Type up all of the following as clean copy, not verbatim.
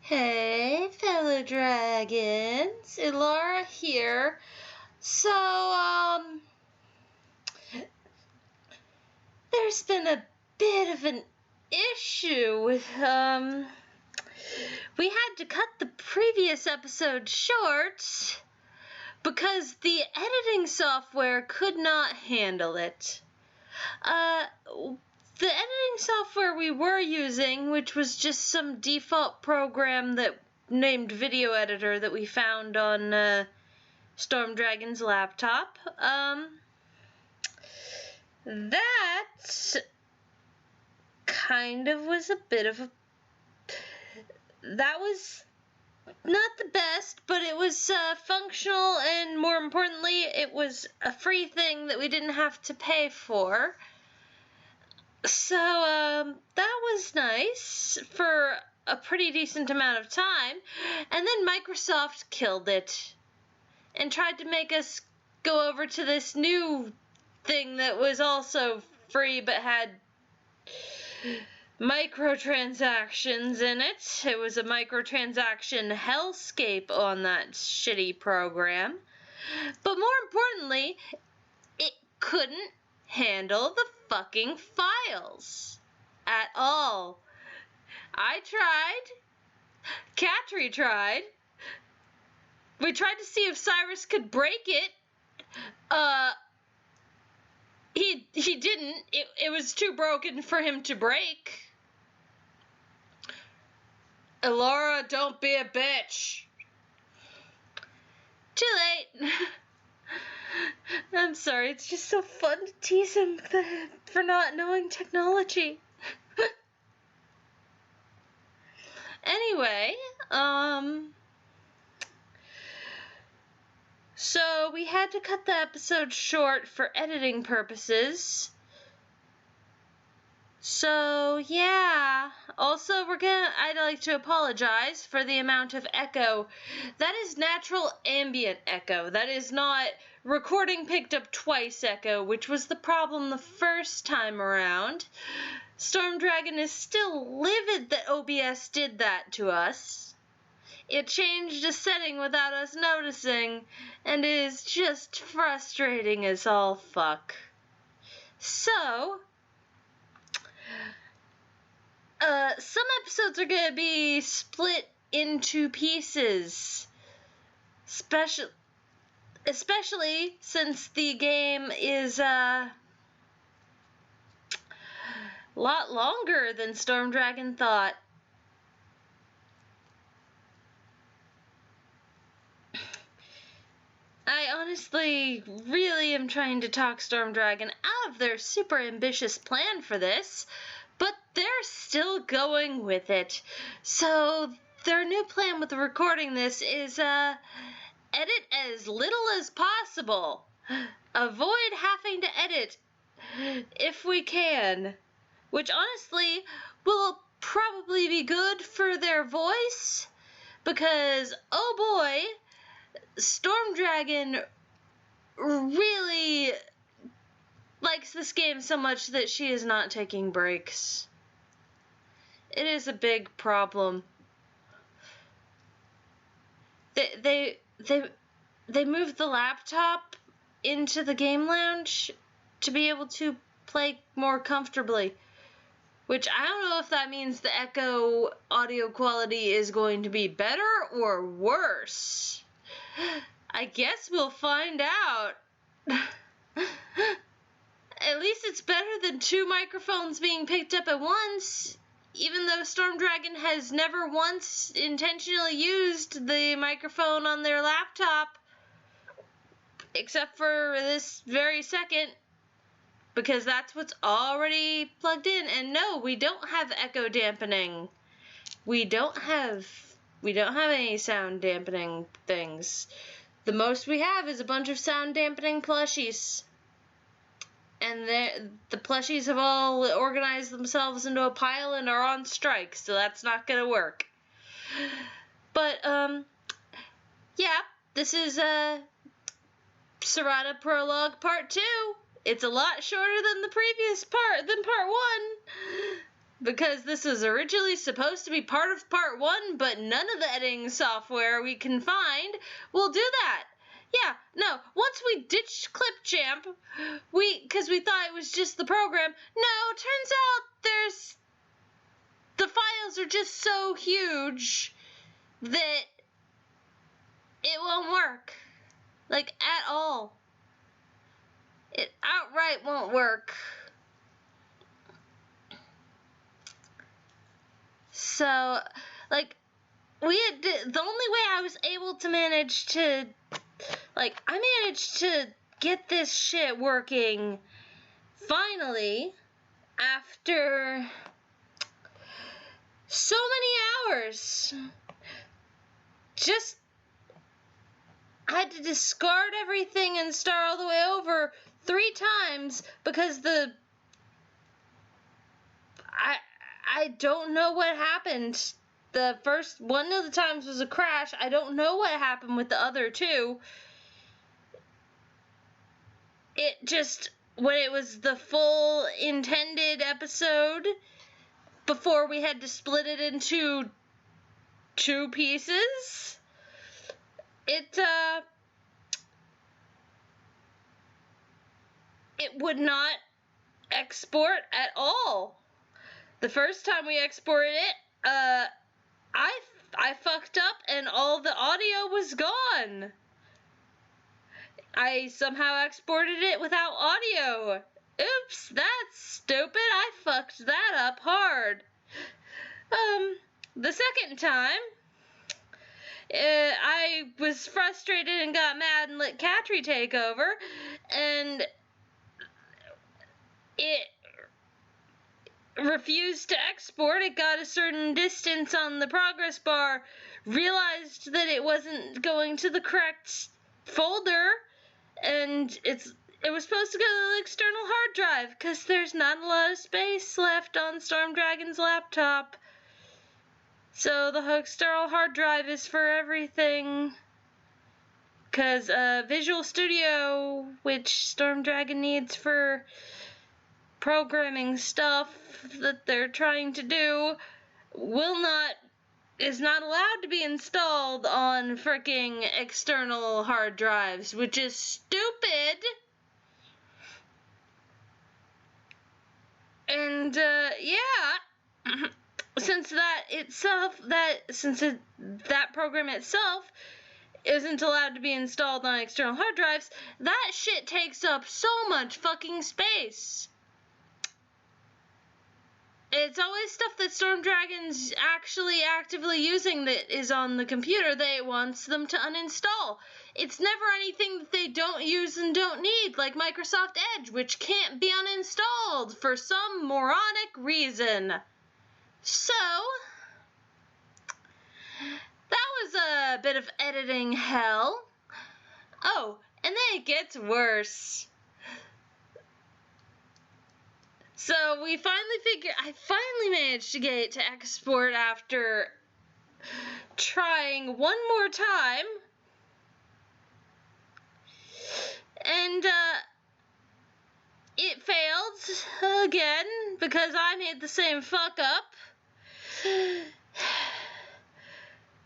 Hey, fellow dragons, Elara here. So, there's been a bit of an issue with, we had to cut the previous episode short because the editing software could not handle it. The editing software we were using, which was just some default program that named Video Editor that we found on Storm Dragon's laptop, that kind of was a bit of a... That was not the best, but it was functional, and more importantly, it was a free thing that we didn't have to pay for. So, that was nice for a pretty decent amount of time, and then Microsoft killed it and tried to make us go over to this new thing that was also free but had microtransactions in it. It was a microtransaction hellscape on that shitty program. But more importantly, it couldn't handle the fucking files at all. I tried. Katri tried. We tried to see if Cyrus could break it. He didn't. It was too broken for him to break. Elara, don't be a bitch. Too late. I'm sorry, it's just so fun to tease him for not knowing technology. Anyway, so we had to cut the episode short for editing purposes. So, yeah. Also, I'd like to apologize for the amount of echo. That is natural ambient echo. That is not recording picked up twice echo, which was the problem the first time around. Storm Dragon is still livid that OBS did that to us. It changed a setting without us noticing, and it is just frustrating as all fuck. So, some episodes are going to be split into pieces, especially since the game is a lot longer than Storm Dragon thought. I honestly really am trying to talk Storm Dragon out of their super ambitious plan for this, but they're still going with it. So their new plan with recording this is edit as little as possible. Avoid having to edit if we can, which honestly will probably be good for their voice, because oh boy, Storm Dragon really likes this game so much that she is not taking breaks. It is a big problem. They moved the laptop into the game lounge to be able to play more comfortably, which I don't know if that means the echo audio quality is going to be better or worse. I guess we'll find out. At least it's better than two microphones being picked up at once, even though Storm Dragon has never once intentionally used the microphone on their laptop, except for this very second, because that's what's already plugged in. And no, we don't have echo dampening. We don't have any sound dampening things. The most we have is a bunch of sound dampening plushies. And the plushies have all organized themselves into a pile and are on strike, so that's not gonna work. But, yeah, this is, Serata Prologue Part 2. It's a lot shorter than the previous part, than Part 1. because this was originally supposed to be part of part 1, but none of the editing software we can find will do that. Yeah, no, once we ditched Clipchamp, because we thought it was just the program, no, turns out the files are just so huge that it won't work. Like, at all. It outright won't work. So, like, the only way I was able to manage to, I managed to get this shit working finally after so many hours. I had to discard everything and start all the way over 3 times because I don't know what happened. The first one of the times was a crash. I don't know what happened with the other 2. It just, when it was the full intended episode, before we had to split it into 2 pieces, it would not export at all. The first time we exported it, I fucked up and all the audio was gone. I somehow exported it without audio. Oops, that's stupid. I fucked that up hard. The second time, I was frustrated and got mad and let Katri take over, and it refused to export. It got a certain distance on the progress bar, realized that it wasn't going to the correct folder, and it was supposed to go to the external hard drive, because there's not a lot of space left on Storm Dragon's laptop. So the external hard drive is for everything, because Visual Studio, which Storm Dragon needs for programming stuff that they're trying to do, is not allowed to be installed on fricking external hard drives, which is stupid. And yeah, since that program itself isn't allowed to be installed on external hard drives, that shit takes up so much fucking space. It's always stuff that Storm Dragon's actually actively using that is on the computer that it wants them to uninstall. It's never anything that they don't use and don't need, like Microsoft Edge, which can't be uninstalled for some moronic reason. So, that was a bit of editing hell. Oh, and then it gets worse. So I finally managed to get it to export after trying one more time. And it failed again because I made the same fuck up.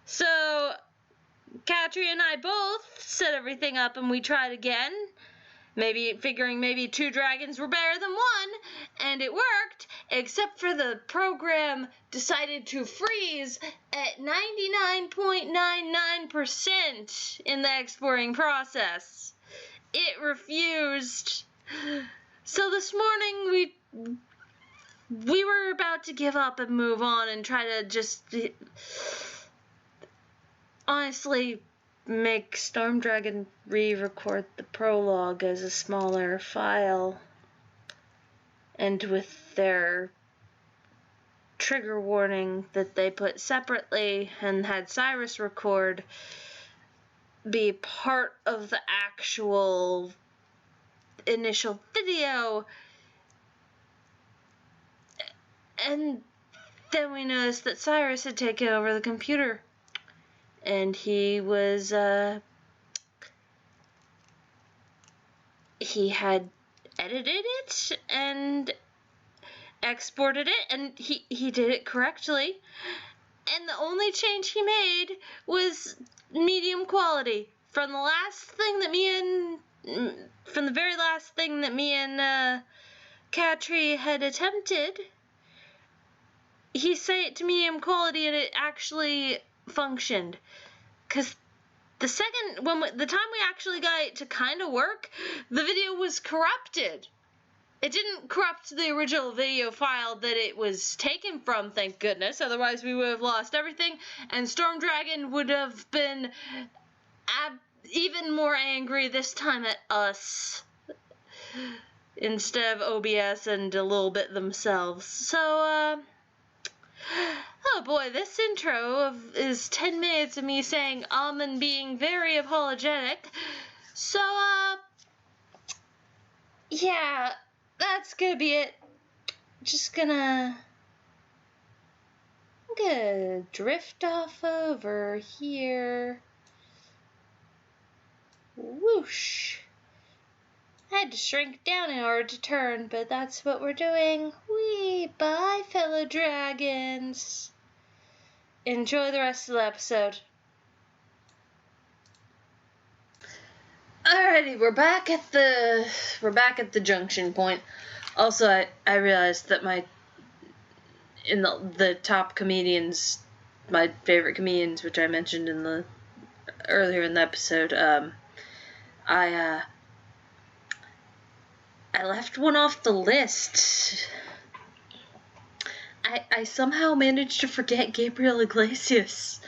So Katri and I both set everything up and we tried again. Figuring maybe 2 dragons were better than 1, and it worked, except for the program decided to freeze at 99.99% in the exporting process. It refused. So this morning we were about to give up and move on and try to just honestly make Storm Dragon re-record the prologue as a smaller file, and with their trigger warning that they put separately and had Cyrus record be part of the actual initial video. And then we noticed that Cyrus had taken over the computer. And he was, he had edited it, and exported it, and he did it correctly. And the only change he made was medium quality. From the very last thing that me and Catree had attempted, he set it to medium quality and it actually functioned. Because the time we actually got it to kind of work, the video was corrupted. It didn't corrupt the original video file that it was taken from, thank goodness. Otherwise, we would have lost everything, and Storm Dragon would have been even more angry this time at us instead of OBS and a little bit themselves. So, oh boy, this intro is 10 minutes of me saying and being very apologetic. So, yeah, that's gonna be it. I'm gonna drift off over here. Whoosh. I had to shrink down in order to turn, but that's what we're doing. Whee! Bye, fellow dragons. Enjoy the rest of the episode. Alrighty, we're back at the junction point. Also, I realized that in the top comedians, my favorite comedians, which I mentioned earlier in the episode, I left one off the list. I somehow managed to forget Gabriel Iglesias.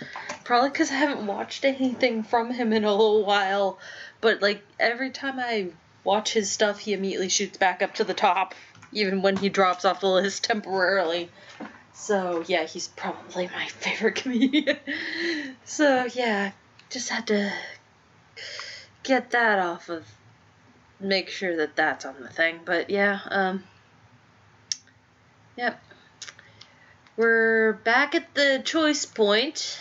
Probably because I haven't watched anything from him in a little while. But, like, every time I watch his stuff, he immediately shoots back up to the top. Even when he drops off the list temporarily. So, yeah, he's probably my favorite comedian. So, yeah, just had to get that off of... Make sure that that's on the thing. But, yeah, yep. We're back at the choice point.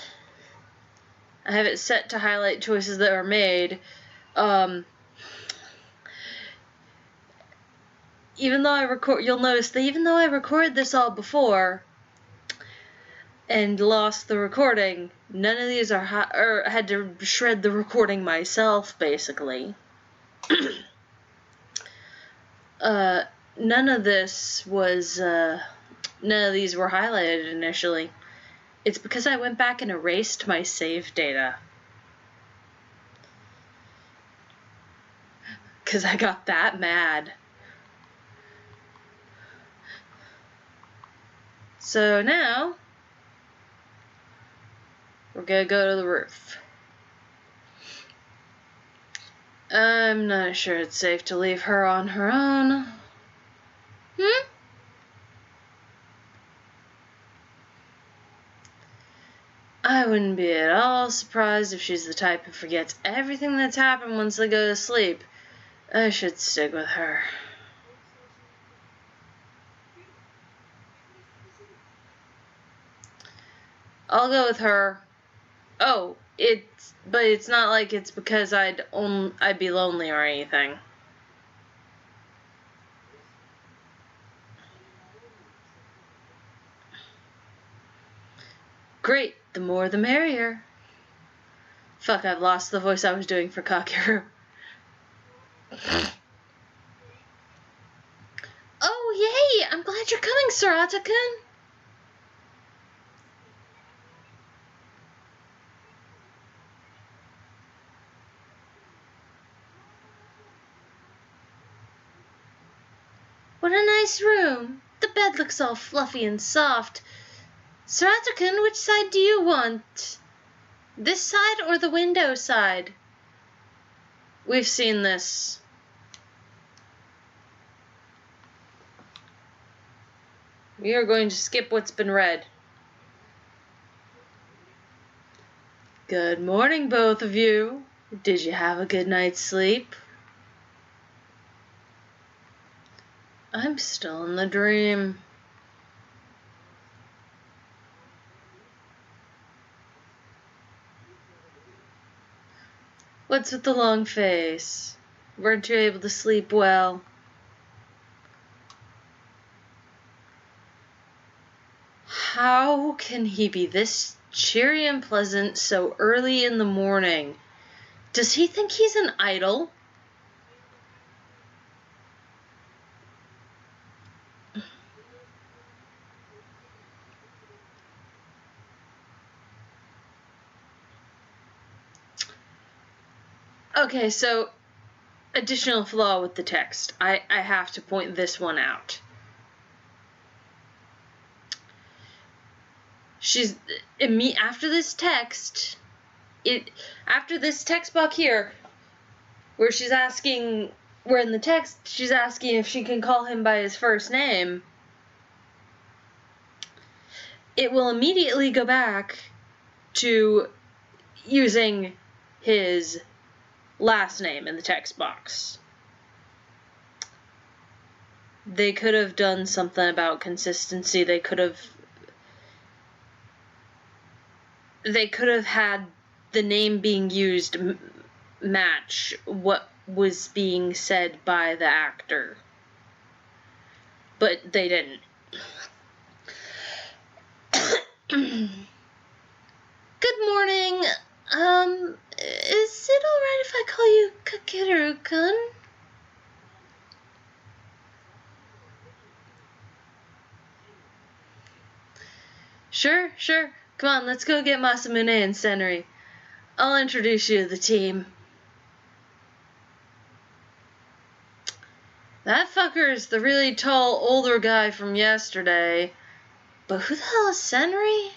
I have it set to highlight choices that are made. Even though you'll notice that even though I recorded this all before and lost the recording, none of these are or had to shred the recording myself, basically. None of these were highlighted initially. It's because I went back and erased my save data. Because I got that mad. So now, we're gonna go to the roof. I'm not sure it's safe to leave her on her own. I wouldn't be at all surprised if she's the type who forgets everything that's happened once they go to sleep. I should stick with her. I'll go with her. Oh, but it's not like it's because I'd be lonely or anything. Great, the more the merrier. Fuck, I've lost the voice I was doing for Kakeru. Oh, yay! I'm glad you're coming, Sarata-kun! What a nice room. The bed looks all fluffy and soft. Sarata-kun, which side do you want? This side or the window side? We've seen this. We are going to skip what's been read. Good morning, both of you. Did you have a good night's sleep? I'm still in the dream. What's with the long face? Weren't you able to sleep well? How can he be this cheery and pleasant so early in the morning? Does he think he's an idol? Okay, so additional flaw with the text. I have to point this one out. She's after this text box here, where in the text she's asking if she can call him by his first name, it will immediately go back to using his last name in the text box. They could have done something about consistency. They could have had the name being used match what was being said by the actor. But they didn't. Good morning. Is it alright if I call you Kakeru-kun? Sure. Come on, let's go get Masamune and Senri. I'll introduce you to the team. That fucker is the really tall, older guy from yesterday. But who the hell is Senri?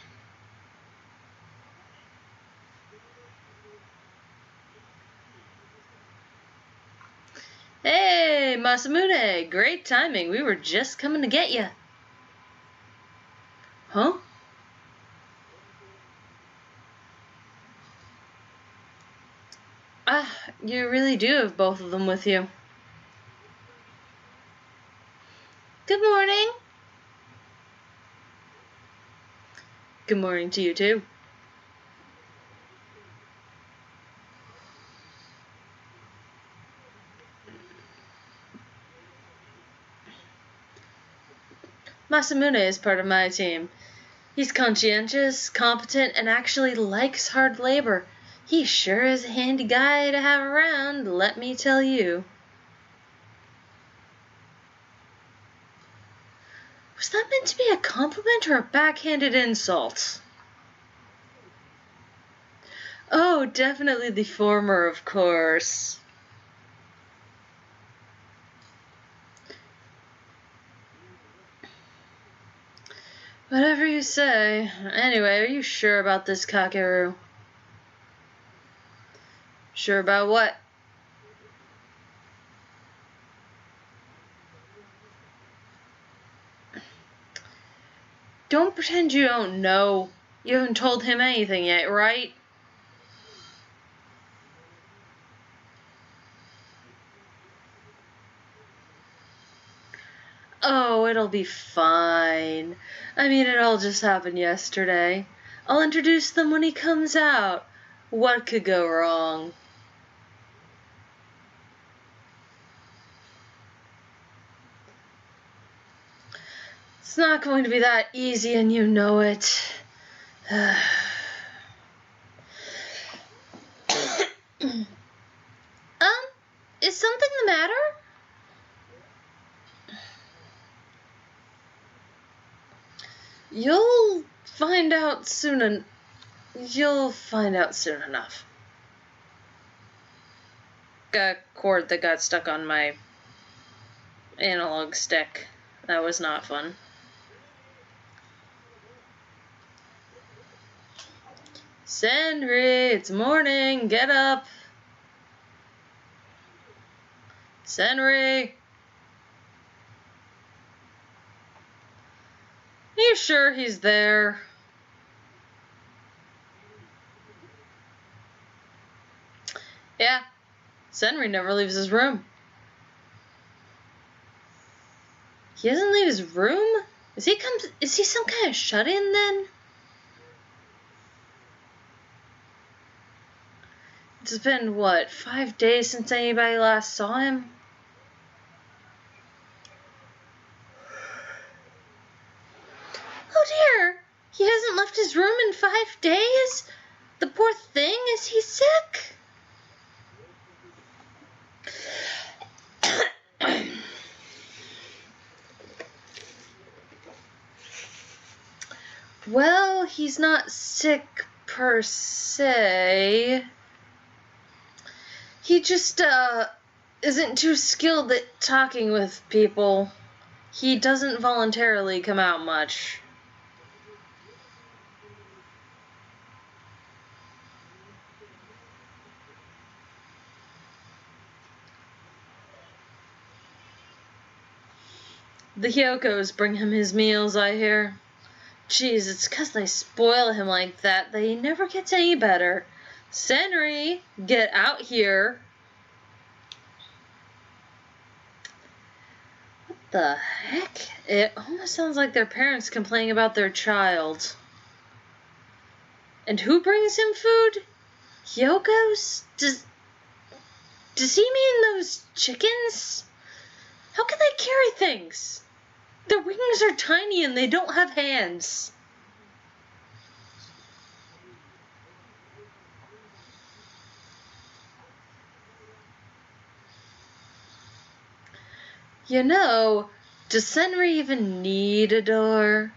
Hey, Masamune, great timing. We were just coming to get you. Huh? You really do have both of them with you. Good morning. Good morning to you, too. Masamune is part of my team. He's conscientious, competent, and actually likes hard labor. He sure is a handy guy to have around, let me tell you. Was that meant to be a compliment or a backhanded insult? Oh, definitely the former, of course. Whatever you say. Anyway, are you sure about this, Kakeru? Sure about what? Don't pretend you don't know. You haven't told him anything yet, right? Oh, it'll be fine. I mean, it all just happened yesterday. I'll introduce them when he comes out. What could go wrong? It's not going to be that easy, and you know it. Is something the matter? You'll find out soon enough. Got a cord that got stuck on my analog stick. That was not fun. Senri, it's morning. Get up. Senri. Are you sure he's there? Yeah. Senri never leaves his room. He doesn't leave his room? Is he some kind of shut-in then? It's been, what, 5 days since anybody last saw him? Oh dear! He hasn't left his room in 5 days? The poor thing, is he sick? Well, he's not sick per se. He just, isn't too skilled at talking with people. He doesn't voluntarily come out much. The Hyokos bring him his meals, I hear. Geez, it's 'cause they spoil him like that he never gets any better. Senri, get out here. What the heck? It almost sounds like their parents complaining about their child. And who brings him food? Hyokos? Does he mean those chickens? How can they carry things? Their wings are tiny and they don't have hands. You know, does Senri even need a door?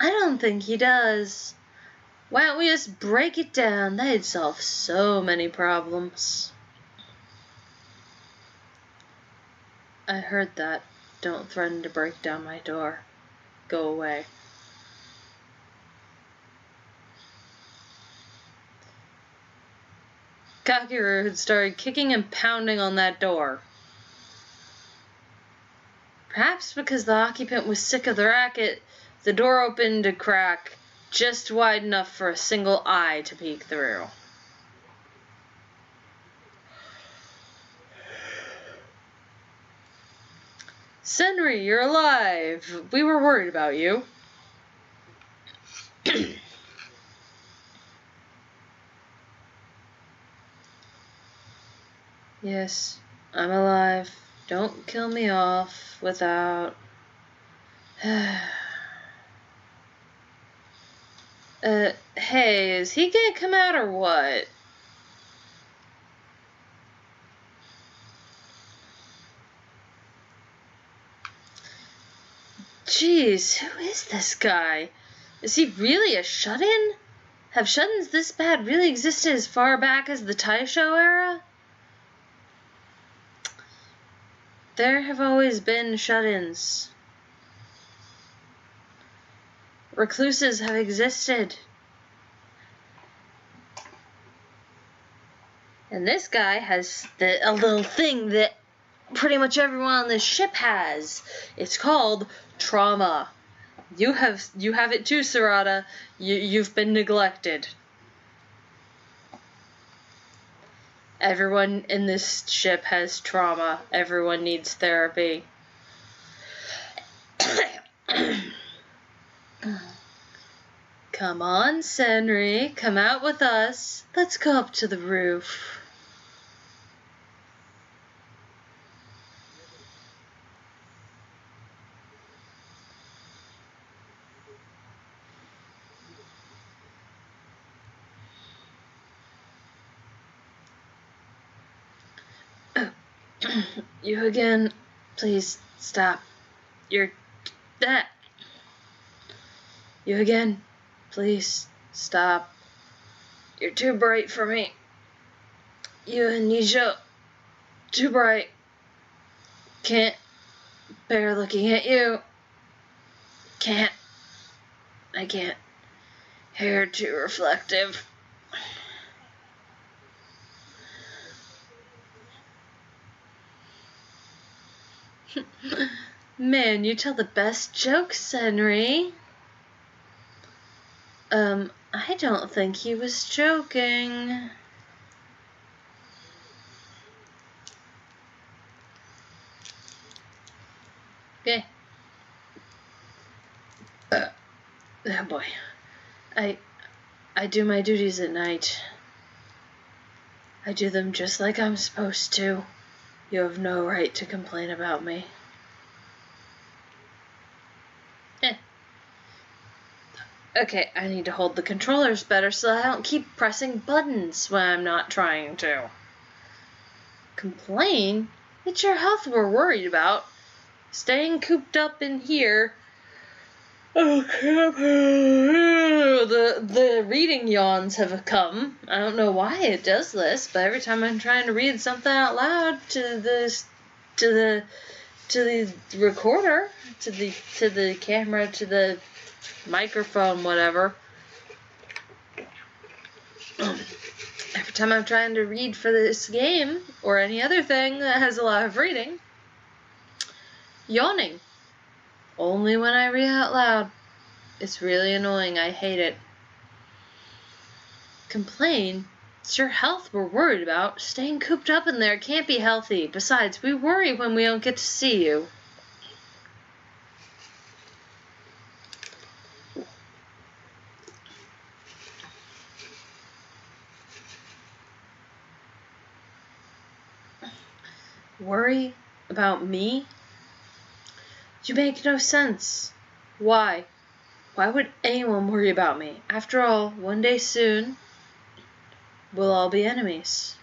I don't think he does. Why don't we just break it down? That'd solve so many problems. I heard that. Don't threaten to break down my door. Go away. Kakeru had started kicking and pounding on that door. Perhaps because the occupant was sick of the racket, the door opened a crack just wide enough for a single eye to peek through. Senri, you're alive. We were worried about you. Yes, I'm alive. Don't kill me off without... hey, is he gonna come out or what? Jeez, who is this guy? Is he really a shut-in? Have shut-ins this bad really existed as far back as the Taisho era? There have always been shut-ins. Recluses have existed. And this guy has a little thing that pretty much everyone on this ship has. It's called trauma. You have it too, Sarada. You've been neglected. Everyone in this ship has trauma. Everyone needs therapy. Come on, Senri. Come out with us. Let's go up to the roof. You again. Please stop. You're that. You again. Please stop. You're too bright for me. You and Nisha. Too bright. Can't bear looking at you. Can't. I can't. Hair too reflective. Man, you tell the best jokes, Senri. I don't think he was joking. Okay. Oh boy. I do my duties at night. I do them just like I'm supposed to. You have no right to complain about me. Okay, I need to hold the controllers better so I don't keep pressing buttons when I'm not trying to. Complain? It's your health we're worried about. Staying cooped up in here. Oh crap. The reading yawns have come. I don't know why it does this, but every time I'm trying to read something out loud to the recorder, to the camera, to the microphone, whatever. Every time I'm trying to read for this game or any other thing that has a lot of reading, yawning. Only when I read out loud. It's really annoying. I hate it. Complain? It's your health we're worried about. Staying cooped up in there can't be healthy. Besides, we worry when we don't get to see you. Worry about me? You make no sense. Why? Why would anyone worry about me? After all, one day soon, we'll all be enemies.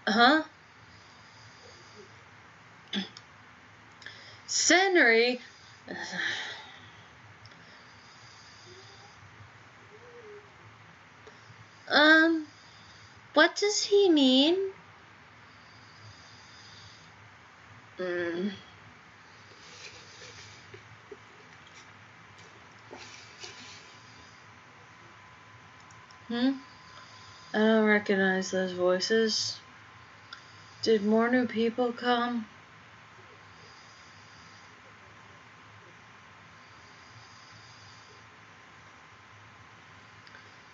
Huh? Senri? What does he mean? I don't recognize those voices. Did more new people come?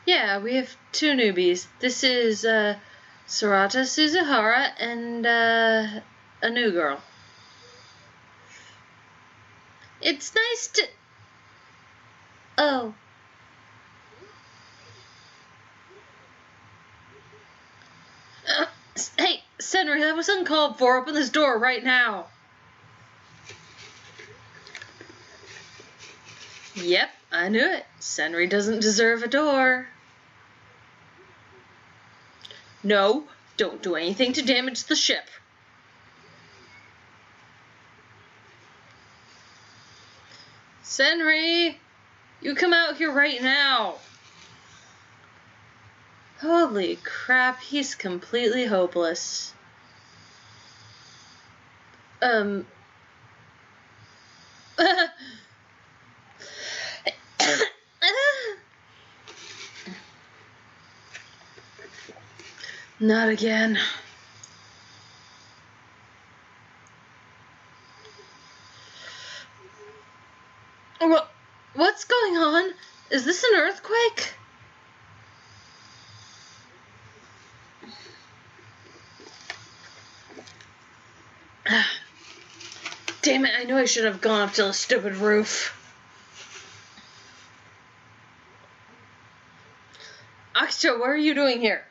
Yeah, we have two newbies. This is Sarata Suzuhara and a new girl. It's nice to... Oh. Hey, Senri, that was uncalled for. Open this door right now. Yep, I knew it. Senri doesn't deserve a door. No, don't do anything to damage the ship. Senri, you come out here right now. Holy crap, he's completely hopeless. Not again. What's going on? Is this an earthquake? Damn it, I knew I should have gone up to the stupid roof. Akito, what are you doing here?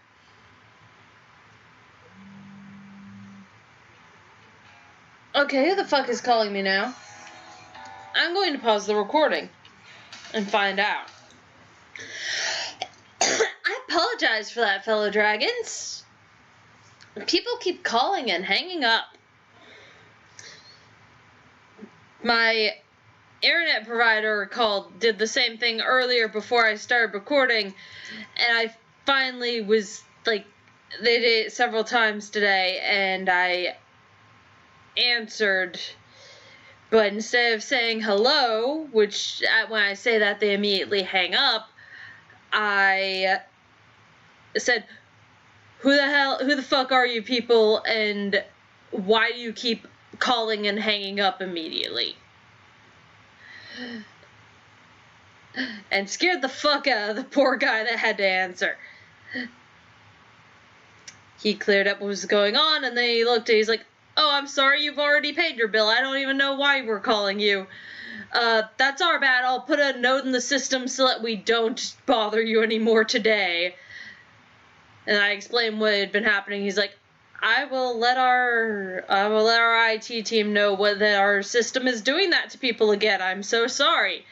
Okay, who the fuck is calling me now? I'm going to pause the recording and find out. I apologize for that, fellow dragons. People keep calling and hanging up. My internet provider did the same thing earlier before I started recording, and I finally was like, they did it several times today, and I answered, but instead of saying hello, which when I say that they immediately hang up, I said, who the fuck are you people, and why do you keep calling and hanging up immediately? And scared the fuck out of the poor guy that had to answer. He cleared up what was going on, and then he looked and he's like, oh, I'm sorry, you've already paid your bill. I don't even know why we're calling you. That's our bad. I'll put a note in the system so that we don't bother you anymore today. And I explained what had been happening. He's like, I will let our IT team know that our system is doing that to people again. I'm so sorry.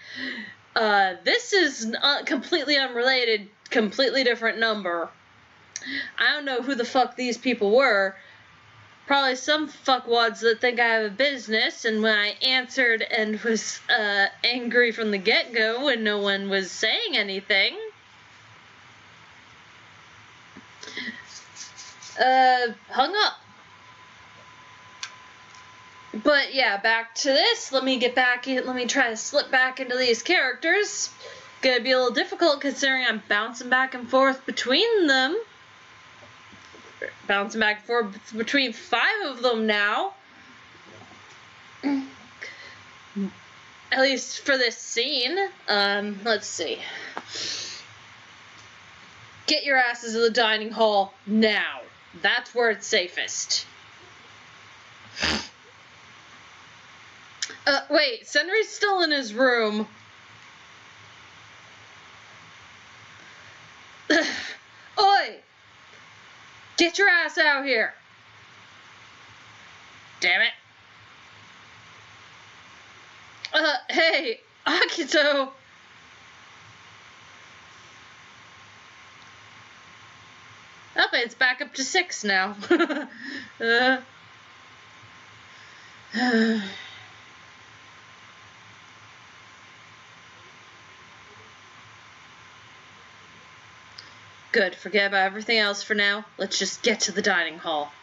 This is completely unrelated, completely different number. I don't know who the fuck these people were. Probably some fuckwads that think I have a business, and when I answered and was angry from the get-go when no one was saying anything, hung up. But yeah, back to this. Let me get back in. Let me try to slip back into these characters. Gonna be a little difficult considering I'm bouncing back and forth between them. Bouncing back and forth between 5 of them now. At least for this scene. Let's see. Get your asses to the dining hall now. That's where it's safest. Wait, Sentry's still in his room. Oi! Get your ass out here! Damn it. Hey, Akito! Oh, it's back up to 6 now. Good, forget about everything else for now. Let's just get to the dining hall.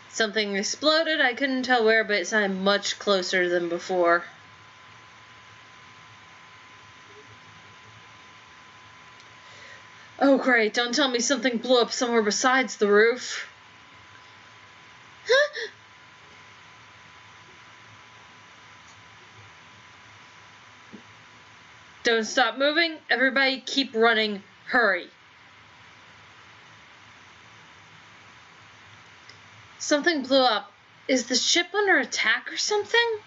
Something exploded, I couldn't tell where, but it sounded much closer than before. Oh great, don't tell me something blew up somewhere besides the roof. Don't stop moving. Everybody keep running. Hurry. Something blew up. Is the ship under attack or something?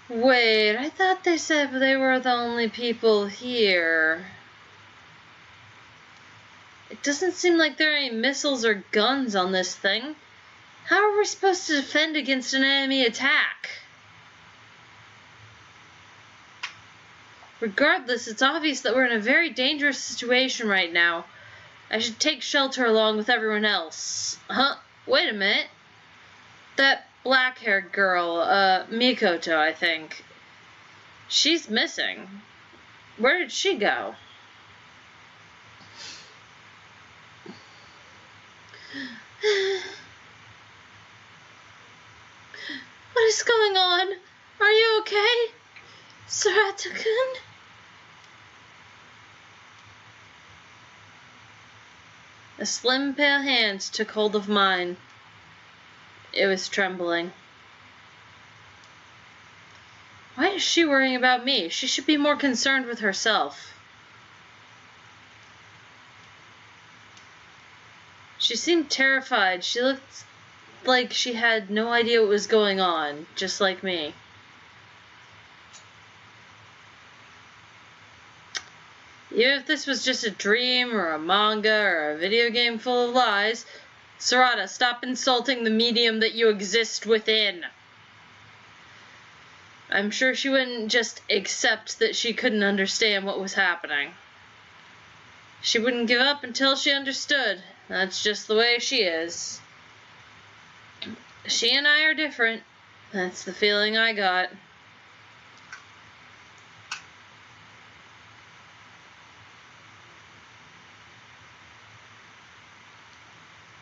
Wait, I thought they said they were the only people here. It doesn't seem like there are any missiles or guns on this thing. How are we supposed to defend against an enemy attack? Regardless, it's obvious that we're in a very dangerous situation right now. I should take shelter along with everyone else. Huh? Wait a minute. That black-haired girl, Mikoto, I think. She's missing. Where did she go? What is going on? Are you okay? Sarata-kun? A slim, pale hand took hold of mine. It was trembling. Why is she worrying about me? She should be more concerned with herself. She seemed terrified. She looked like she had no idea what was going on, just like me. Even if this was just a dream or a manga or a video game full of lies, Sarada, stop insulting the medium that you exist within. I'm sure she wouldn't just accept that she couldn't understand what was happening. She wouldn't give up until she understood. That's just the way she is. She and I are different. That's the feeling I got.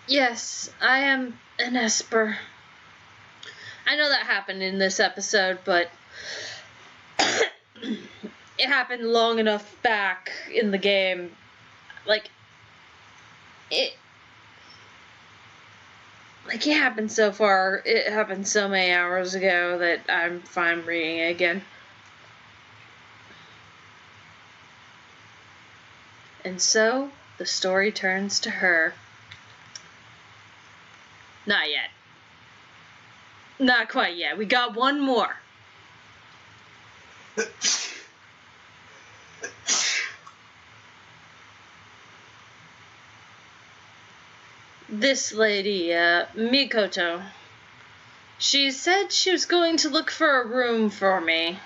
Yes, I am an Esper. I know that happened in this episode, but it happened long enough back in the game. It happened so far. It happened so many hours ago that I'm fine reading it again. And so, the story turns to her. Not yet. Not quite yet. We got one more. this lady, Mikoto. She said she was going to look for a room for me.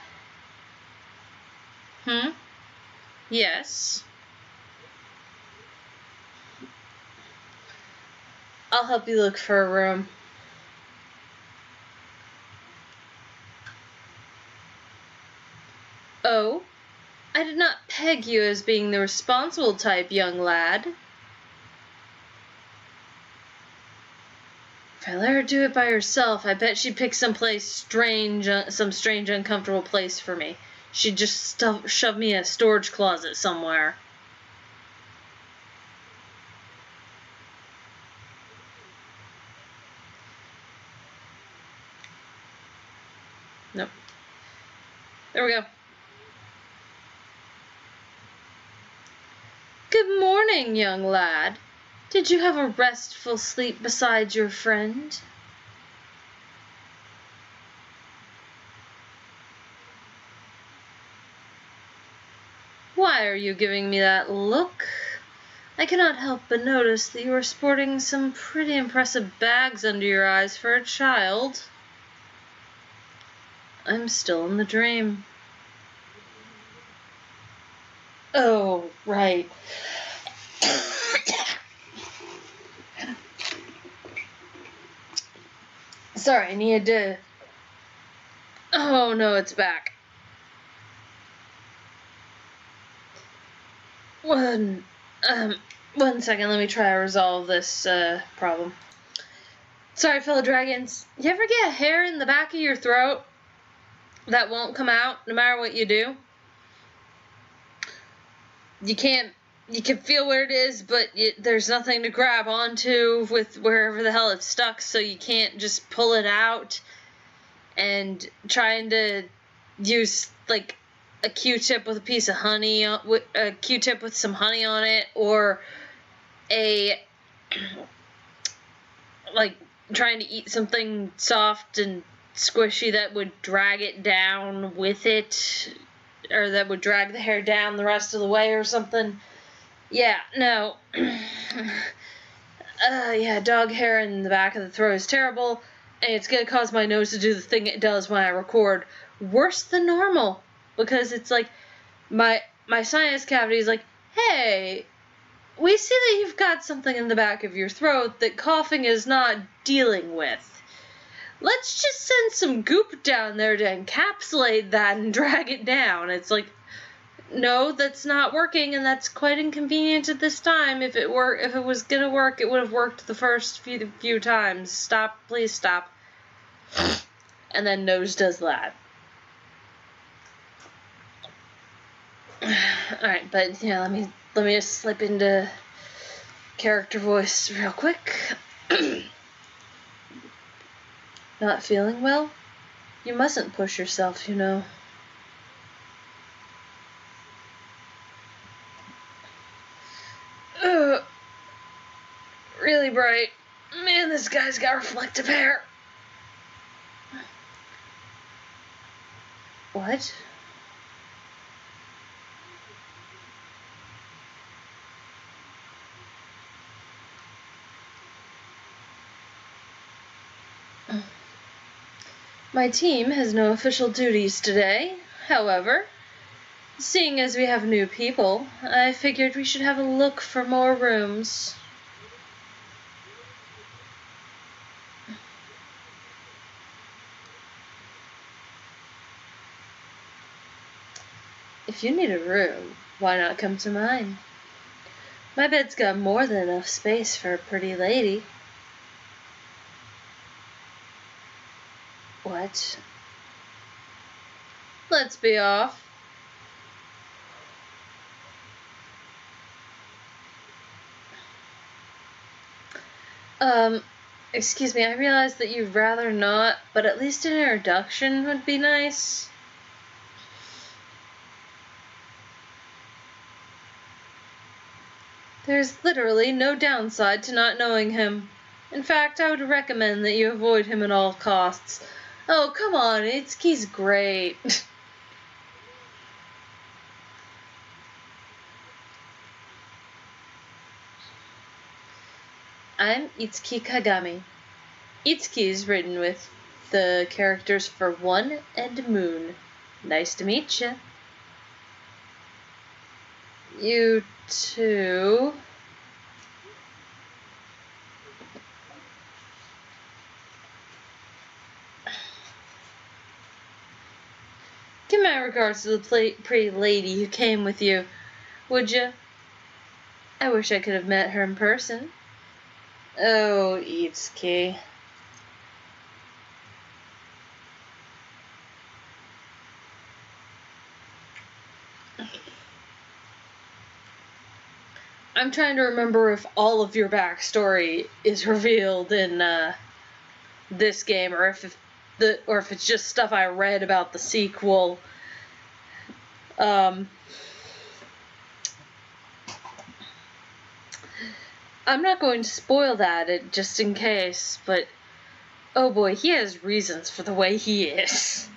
Yes. I'll help you look for a room. Oh? I did not peg you as being the responsible type, young lad. If I let her do it by herself, I bet she'd pick some strange, uncomfortable place for me. She'd just shove me in a storage closet somewhere. Nope. There we go. Good morning, young lad. Did you have a restful sleep beside your friend? Why are you giving me that look? I cannot help but notice that you are sporting some pretty impressive bags under your eyes for a child. I'm still in the dream. Oh, right. Sorry, I needed to... Oh, no, it's back. One second, let me try to resolve this, problem. Sorry, fellow dragons. You ever get a hair in the back of your throat that won't come out no matter what you do? You can feel where it is, but there's nothing to grab onto with wherever the hell it's stuck, so you can't just pull it out. And trying to use, like, a Q-tip with a piece of honey, a Q-tip with some honey on it, or like, trying to eat something soft and squishy that would drag it down with it, or that would drag the hair down the rest of the way or something. Yeah, no. Yeah, dog hair in the back of the throat is terrible, and it's gonna cause my nose to do the thing it does when I record. Worse than normal, because it's like, my sinus cavity is like, hey, we see that you've got something in the back of your throat that coughing is not dealing with. Let's just send some goop down there to encapsulate that and drag it down. It's like, no, that's not working, and that's quite inconvenient at this time. If it was gonna work, it would have worked the first few times. Stop, please stop. And then nose does that. Alright, but yeah, let me just slip into character voice real quick. Not feeling well? You mustn't push yourself, you know. Really bright. Man, this guy's got reflective hair. What? My team has no official duties today. However, seeing as we have new people, I figured we should have a look for more rooms. If you need a room, why not come to mine? My bed's got more than enough space for a pretty lady. What? Let's be off. Excuse me, I realize that you'd rather not, but at least an introduction would be nice. There's literally no downside to not knowing him. In fact, I would recommend that you avoid him at all costs. Oh, come on, he's great. I'm Itsuki Kagami. Itsuki is written with the characters for One and Moon. Nice to meet you. You too. Give my regards to the pretty lady who came with you, would you? I wish I could have met her in person. Oh, Itsuki. I'm trying to remember if all of your backstory is revealed in this game, or if it's just stuff I read about the sequel. I'm not going to spoil that, just in case, but oh boy, he has reasons for the way he is.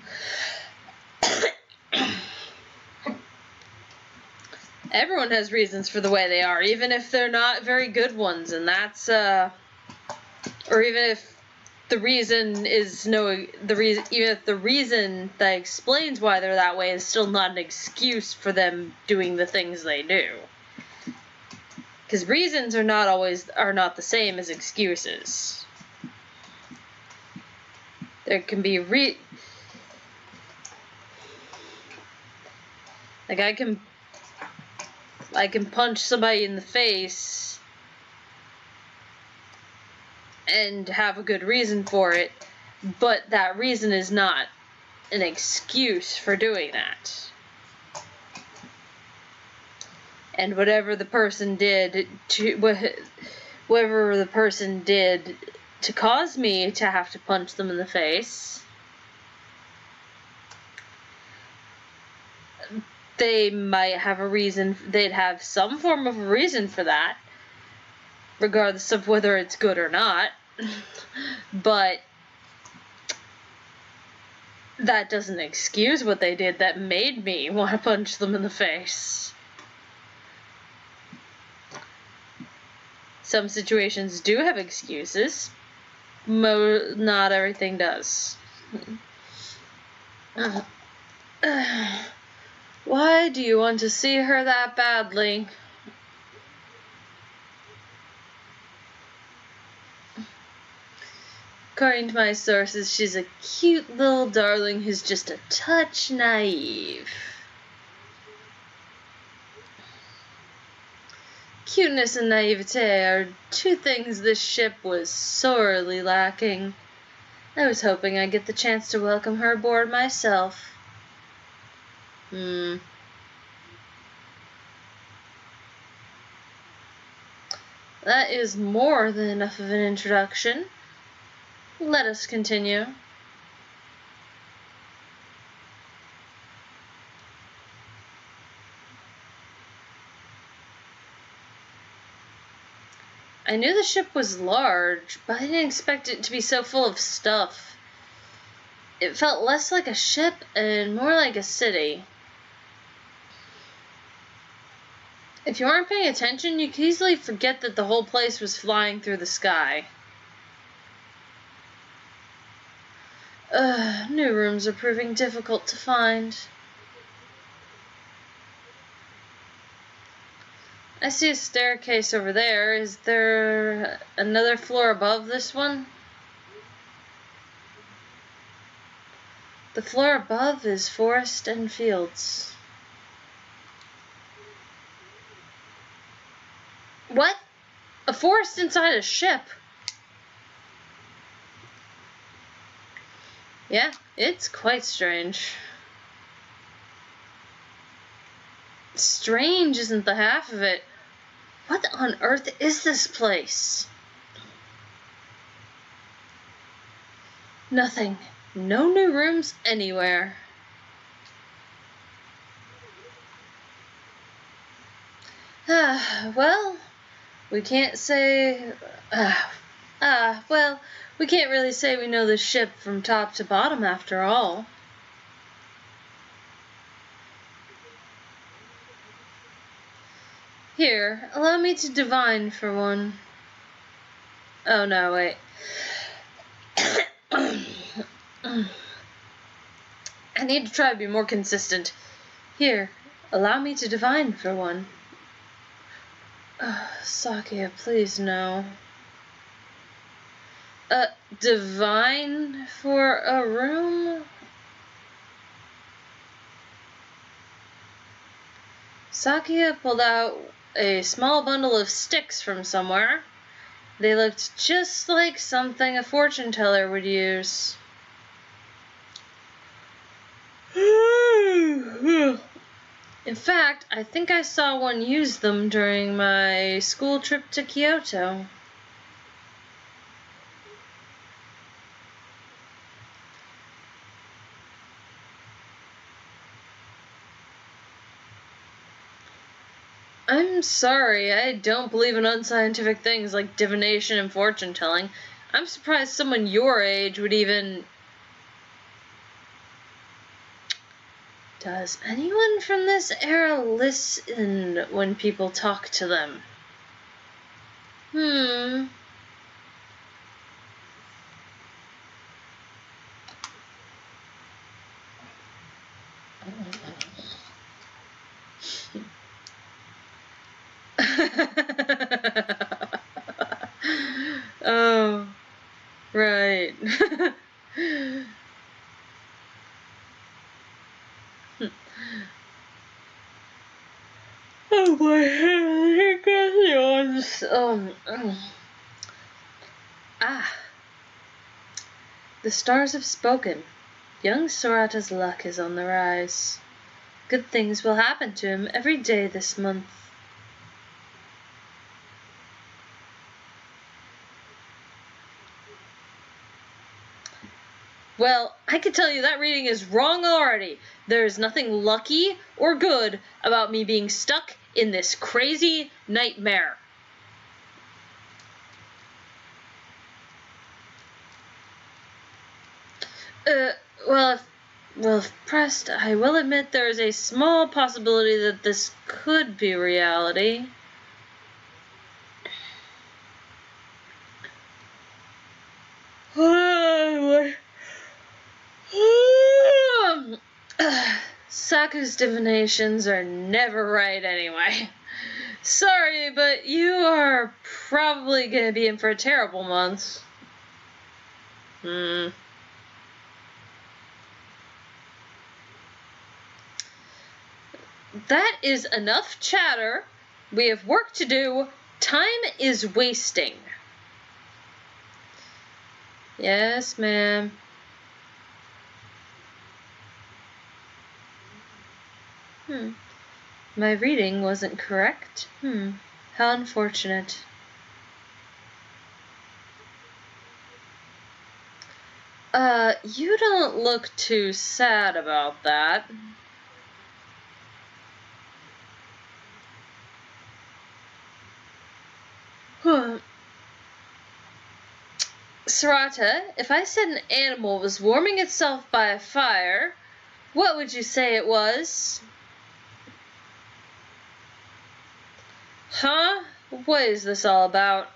Everyone has reasons for the way they are, even if they're not very good ones, and that's or even if the reason is even if the reason that explains why they're that way is still not an excuse for them doing the things they do. Because reasons are not the same as excuses. There can be like I can punch somebody in the face and have a good reason for it, but that reason is not an excuse for doing that. And whatever the person did to cause me to have to punch them in the face, they might have a reason. They'd have some form of a reason for that, regardless of whether it's good or not. But that doesn't excuse what they did that made me want to punch them in the face. Some situations do have excuses. Not everything does. Why do you want to see her that badly? According to my sources, she's a cute little darling who's just a touch naive. Cuteness and naivete are two things this ship was sorely lacking. I was hoping I'd get the chance to welcome her aboard myself. That is more than enough of an introduction. Let us continue. I knew the ship was large, but I didn't expect it to be so full of stuff. It felt less like a ship and more like a city. If you aren't paying attention, you could easily forget that the whole place was flying through the sky. New rooms are proving difficult to find. I see a staircase over there. Is there another floor above this one? The floor above is forest and fields. What? A forest inside a ship? Yeah, it's quite strange. Strange isn't the half of it. What on earth is this place? Nothing. No new rooms anywhere. Well, we can't say... well, we can't really say we know the ship from top to bottom after all. Here, allow me to divine for one. Oh no, wait. I need to try to be more consistent. Here, allow me to divine for one. Sakia, please no. Divine for a room? Sakia pulled out a small bundle of sticks from somewhere. They looked just like something a fortune teller would use. In fact, I think I saw one use them during my school trip to Kyoto. I'm sorry, I don't believe in unscientific things like divination and fortune telling. I'm surprised someone your age would even... Does anyone from this era listen when people talk to them? Oh, right. Oh boy, here goes the stars have spoken. Young Sorata's luck is on the rise. Good things will happen to him every day this month. Well, I can tell you that reading is wrong already. There's nothing lucky or good about me being stuck in this crazy nightmare. Well, if pressed, I will admit there is a small possibility that this could be reality. Saku's divinations are never right anyway. Sorry, but you are probably gonna be in for a terrible month. That is enough chatter. We have work to do. Time is wasting. Yes, ma'am. My reading wasn't correct. How unfortunate. You don't look too sad about that. Sorata, if I said an animal was warming itself by a fire, what would you say it was? Huh? What is this all about?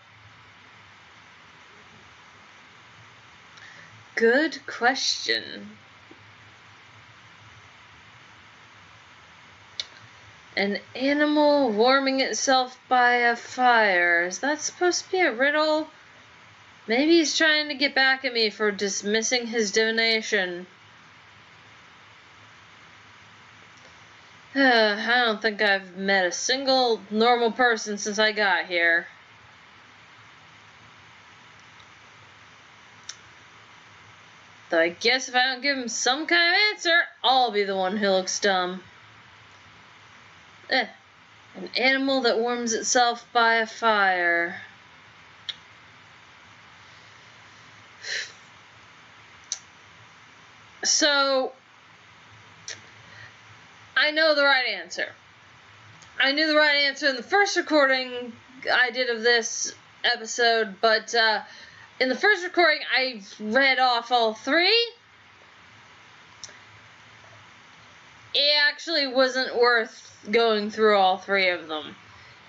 Good question. An animal warming itself by a fire. Is that supposed to be a riddle? Maybe he's trying to get back at me for dismissing his divination. I don't think I've met a single normal person since I got here. Though I guess if I don't give him some kind of answer, I'll be the one who looks dumb. An animal that warms itself by a fire. So, I know the right answer. I knew the right answer in the first recording I did of this episode, but in the first recording I read off all three. It actually wasn't worth going through all three of them.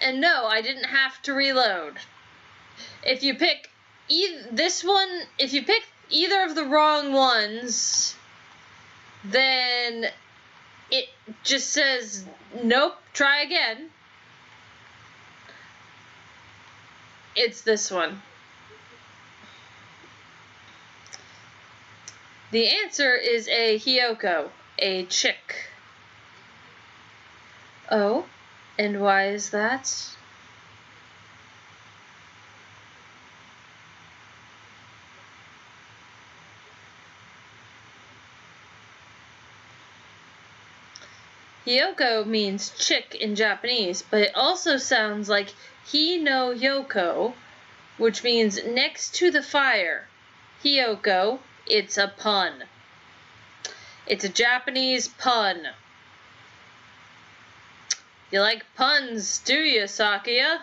And no, I didn't have to reload. If you pick this one, if you pick either of the wrong ones, then it just says, nope, try again. It's this one. The answer is a Hiyoko, a chick. Oh, and why is that? Hiyoko means chick in Japanese, but it also sounds like hi no yoko, which means next to the fire. Hiyoko, it's a pun. It's a Japanese pun. You like puns, do you, Sakia?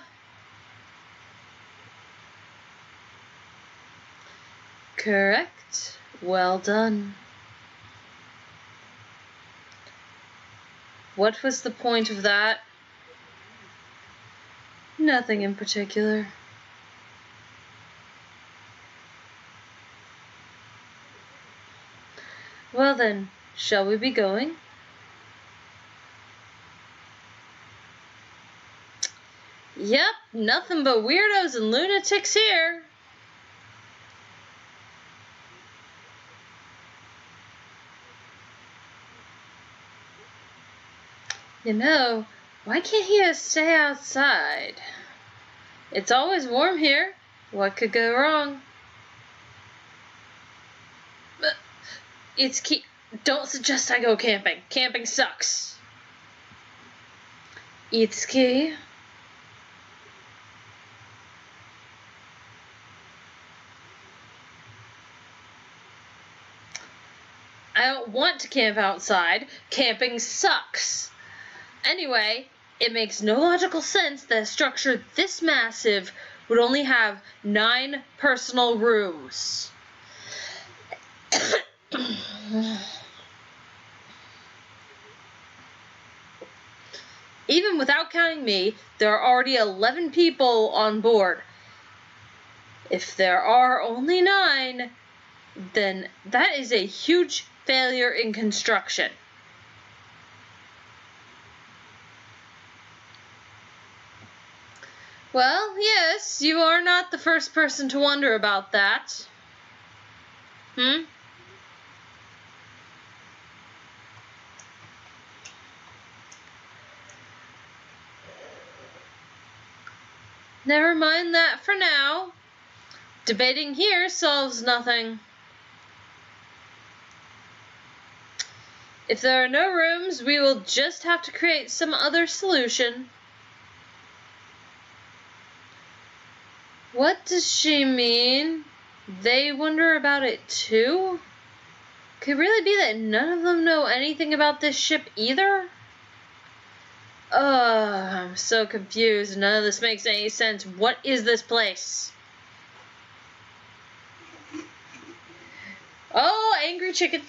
Correct. Well done. What was the point of that? Nothing in particular. Well then, shall we be going? Yep, nothing but weirdos and lunatics here. You know, why can't he stay outside? It's always warm here. What could go wrong? Don't suggest I go camping. Camping sucks. Itsuki? I don't want to camp outside. Camping sucks. Anyway, it makes no logical sense that a structure this massive would only have 9 personal rooms. Even without counting me, there are already 11 people on board. If there are only 9, then that is a huge failure in construction. Well, yes, you are not the first person to wonder about that. Never mind that for now. Debating here solves nothing. If there are no rooms, we will just have to create some other solution. What does she mean? They wonder about it too? Could it really be that none of them know anything about this ship either? I'm so confused. None of this makes any sense. What is this place? Oh, angry chicken.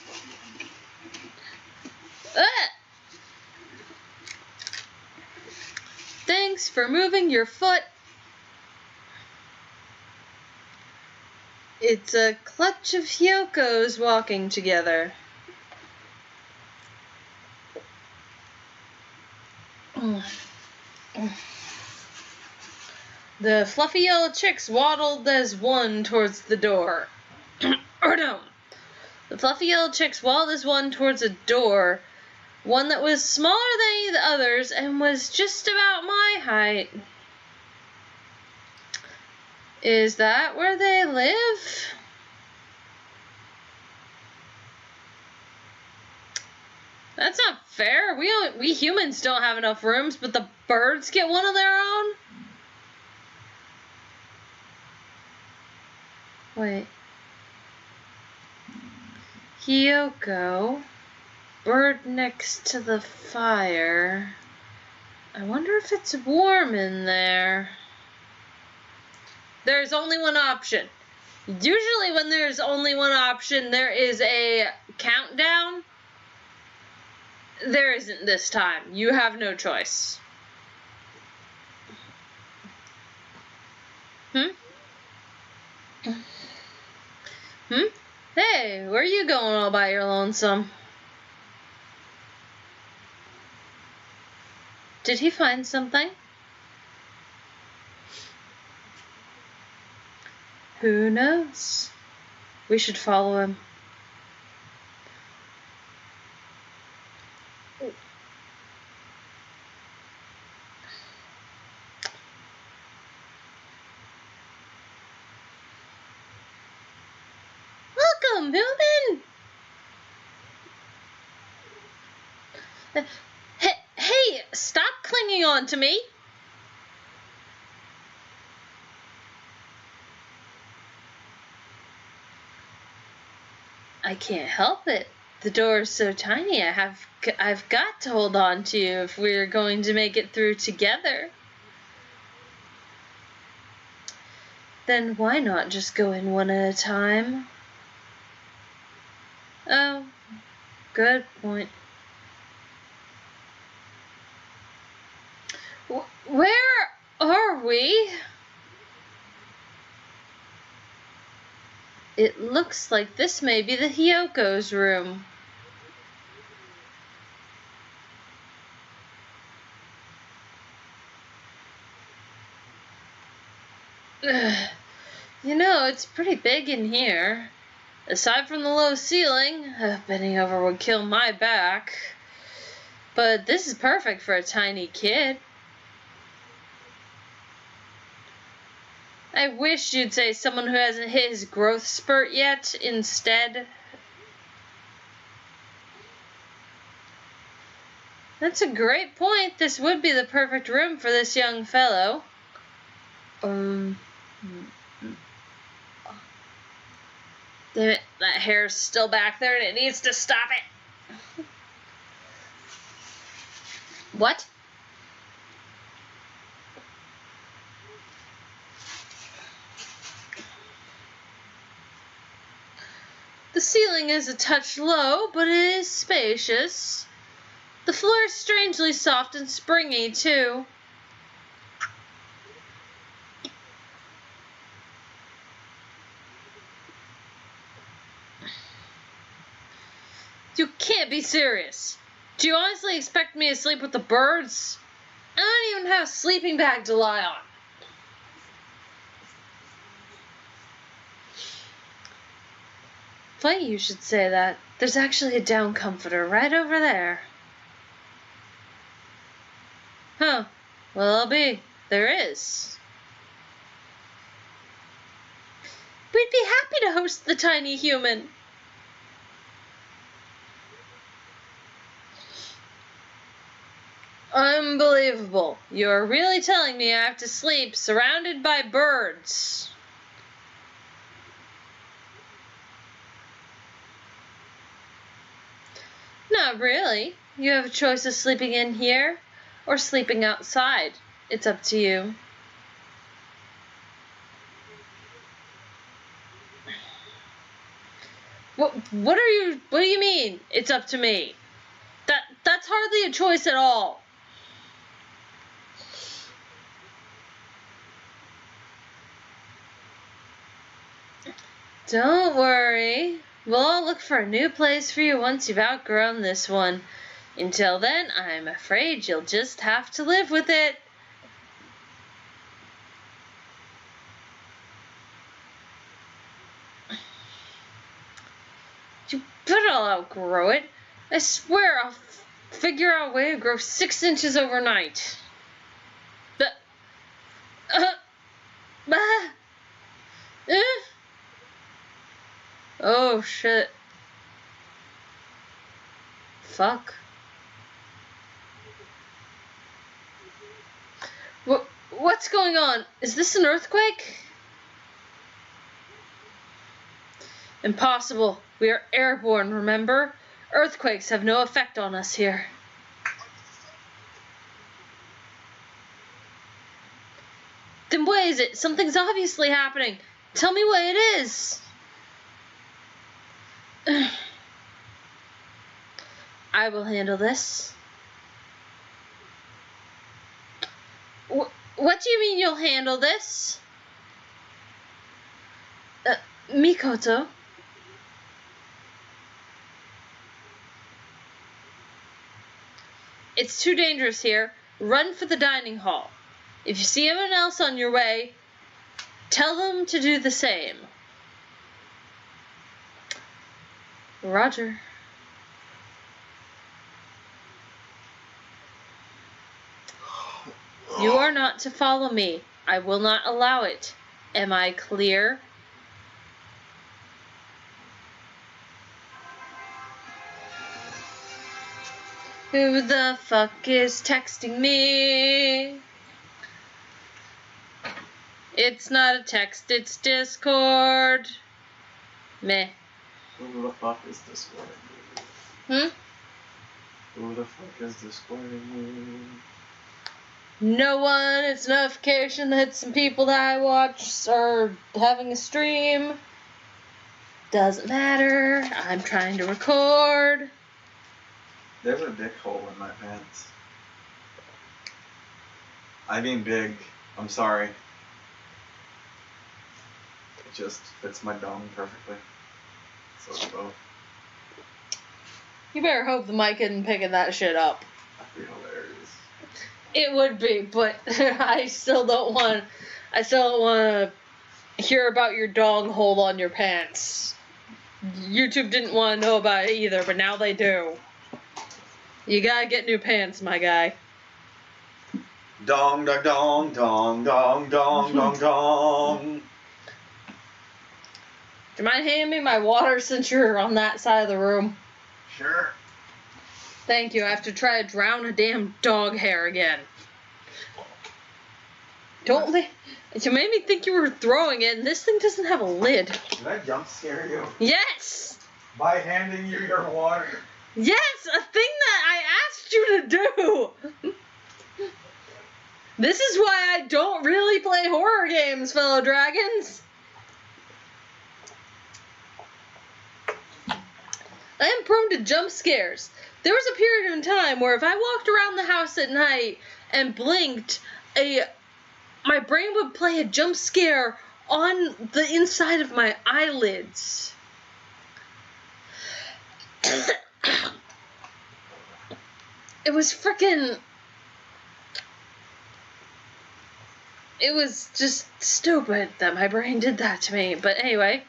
Thanks for moving your foot. It's a clutch of Hyokos walking together. The fluffy yellow chicks waddled as one towards the door. Or no. The fluffy yellow chicks waddled as one towards a door, one that was smaller than any of the others and was just about my height. Is that where they live? That's not fair. We humans don't have enough rooms, but the birds get one of their own? Wait. Hiyoko. Bird next to the fire. I wonder if it's warm in there. There's only one option. Usually when there's only one option, there is a countdown. There isn't this time. You have no choice. Hmm? Hey, where are you going all by your lonesome? Did he find something? Who knows? We should follow him. Welcome, human! Hey, stop clinging on to me! I can't help it. The door is so tiny, I've got to hold on to you if we're going to make it through together. Then why not just go in one at a time? Oh, good point. Where are we? It looks like this may be the Hyoko's room. Ugh. You know, it's pretty big in here. Aside from the low ceiling, bending over would kill my back. But this is perfect for a tiny kid. I wish you'd say someone who hasn't hit his growth spurt yet instead. That's a great point. This would be the perfect room for this young fellow. Damn it, that hair's still back there and it needs to stop it. What? The ceiling is a touch low, but it is spacious. The floor is strangely soft and springy, too. You can't be serious. Do you honestly expect me to sleep with the birds? I don't even have a sleeping bag to lie on. Funny you should say that. There's actually a down comforter right over there. Huh. Well, I'll be. There is. We'd be happy to host the tiny human. Unbelievable. You're really telling me I have to sleep surrounded by birds. Not really. You have a choice of sleeping in here or sleeping outside. It's up to you. What do you mean? It's up to me. That's hardly a choice at all. Don't worry. We'll all look for a new place for you once you've outgrown this one. Until then, I'm afraid you'll just have to live with it. You better outgrow it. I swear I'll figure out a way to grow 6 inches overnight. But, oh shit. Fuck. What's going on? Is this an earthquake? Impossible. We are airborne, remember? Earthquakes have no effect on us here. Then what is it? Something's obviously happening. Tell me what it is. I will handle this. What do you mean you'll handle this? Mikoto, It's too dangerous here. Run for the dining hall. If you see anyone else on your way, tell them to do the same. Roger. You are not to follow me. I will not allow it. Am I clear? Who the fuck is texting me? It's not a text, it's Discord. Meh. Who the fuck is Discord? Who the fuck is Discord? No one. It's a notification that some people that I watch are having a stream. Doesn't matter. I'm trying to record. There's a dick hole in my pants. I mean big. I'm sorry. It just fits my dome perfectly. So it's both. You better hope the mic isn't picking that shit up. That'd be hilarious. It would be, but I still don't want to hear about your dong hole on your pants. YouTube didn't want to know about it either, but now they do. You gotta get new pants, my guy. Dong, dong, dong, dong, dong, dong, dong, dong. Do you mind handing me my water since you're on that side of the room? Sure. Thank you. I have to try to drown a damn dog hair again. Don't li- You made me think you were throwing it, and this thing doesn't have a lid. Did I jump scare you? Yes! By handing you your water. Yes! A thing that I asked you to do! This is why I don't really play horror games, fellow dragons. I am prone to jump scares. There was a period in time where if I walked around the house at night and blinked, my brain would play a jump scare on the inside of my eyelids. It was freaking... It was just stupid that my brain did that to me. But anyway.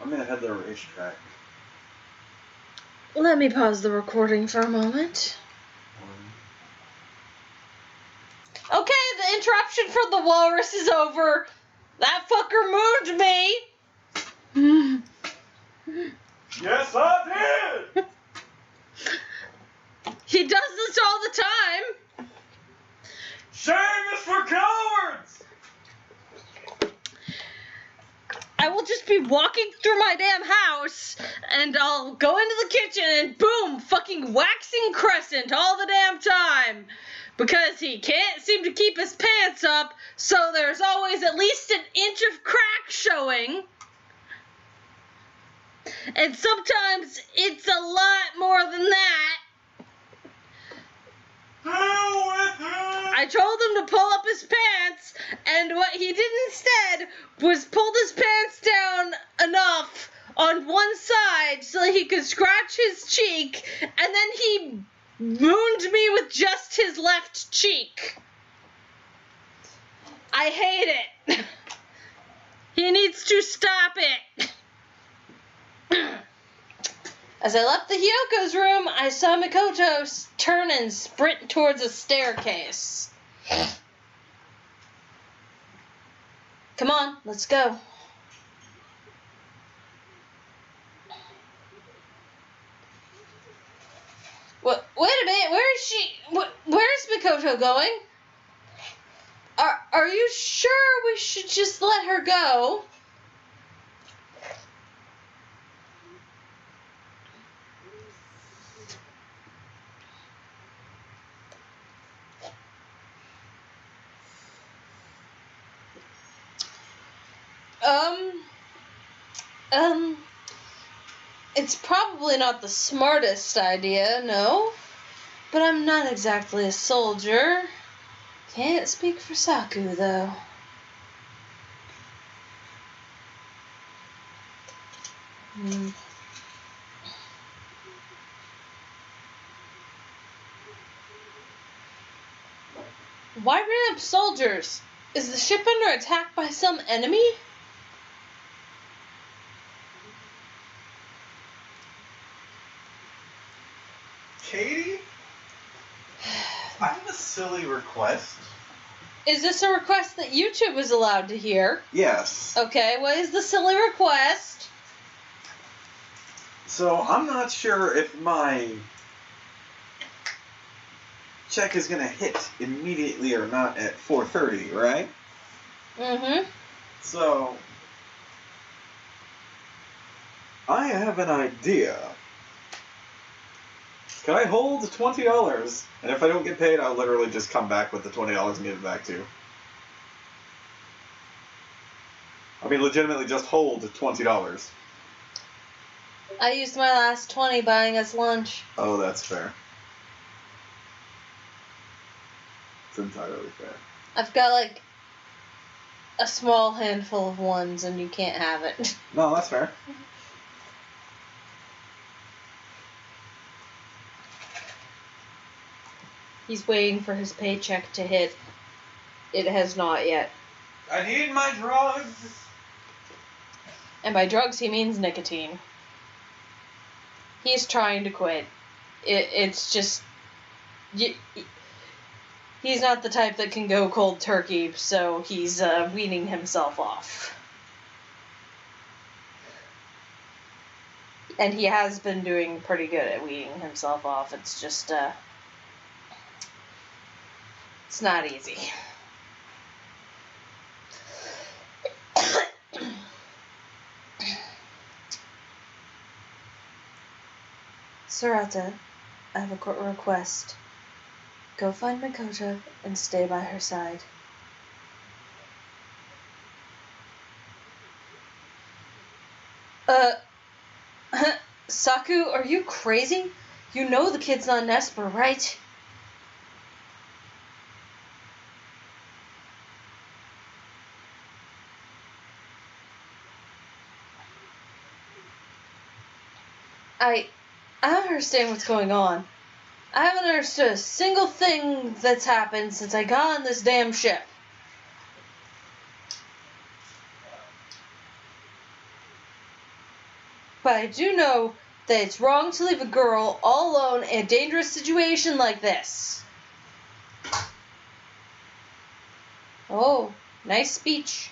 I'm gonna head to the racetrack. Let me pause the recording for a moment. Okay, the interruption from the walrus is over. That fucker moved me. Yes, I did! He does this all the time. Shame is for cowards! I will just be walking through my damn house, and I'll go into the kitchen, and boom, fucking waxing crescent all the damn time. Because he can't seem to keep his pants up, so there's always at least an inch of crack showing. And sometimes it's a lot more than that. Hell with him! I told him to pull up his pants, and what he did instead was pulled his pants down enough on one side so that he could scratch his cheek, and then he mooned me with just his left cheek. I hate it. He needs to stop it. As I left the Hyoko's room, I saw Mikoto turn and sprint towards a staircase. Come on, let's go. Wait a minute, where is she? Where's Mikoto going? Are you sure we should just let her go? It's probably not the smartest idea, no. But I'm not exactly a soldier. Can't speak for Saku, though. Why bring up soldiers? Is the ship under attack by some enemy? Katie? I have a silly request. Is this a request that YouTube is allowed to hear? Yes. Okay, what is the silly request? So, I'm not sure if my check is gonna hit immediately or not at 4:30, right? Mm-hmm. So, I have an idea. Can I hold $20? And if I don't get paid, I'll literally just come back with the $20 and give it back to you. I mean, legitimately just hold $20. I used my last 20 buying us lunch. Oh, that's fair. It's entirely fair. I've got like a small handful of ones and you can't have it. No, that's fair. He's waiting for his paycheck to hit. It has not yet. I need my drugs! And by drugs, he means nicotine. He's trying to quit. It's just... He's not the type that can go cold turkey, so he's weaning himself off. And he has been doing pretty good at weaning himself off. It's just, it's not easy. Sarata, I have a request. Go find Makoto and stay by her side. Saku, are you crazy? You know the kid's not Nesper, right? I don't understand what's going on. I haven't understood a single thing that's happened since I got on this damn ship. But I do know that it's wrong to leave a girl all alone in a dangerous situation like this. Oh, nice speech.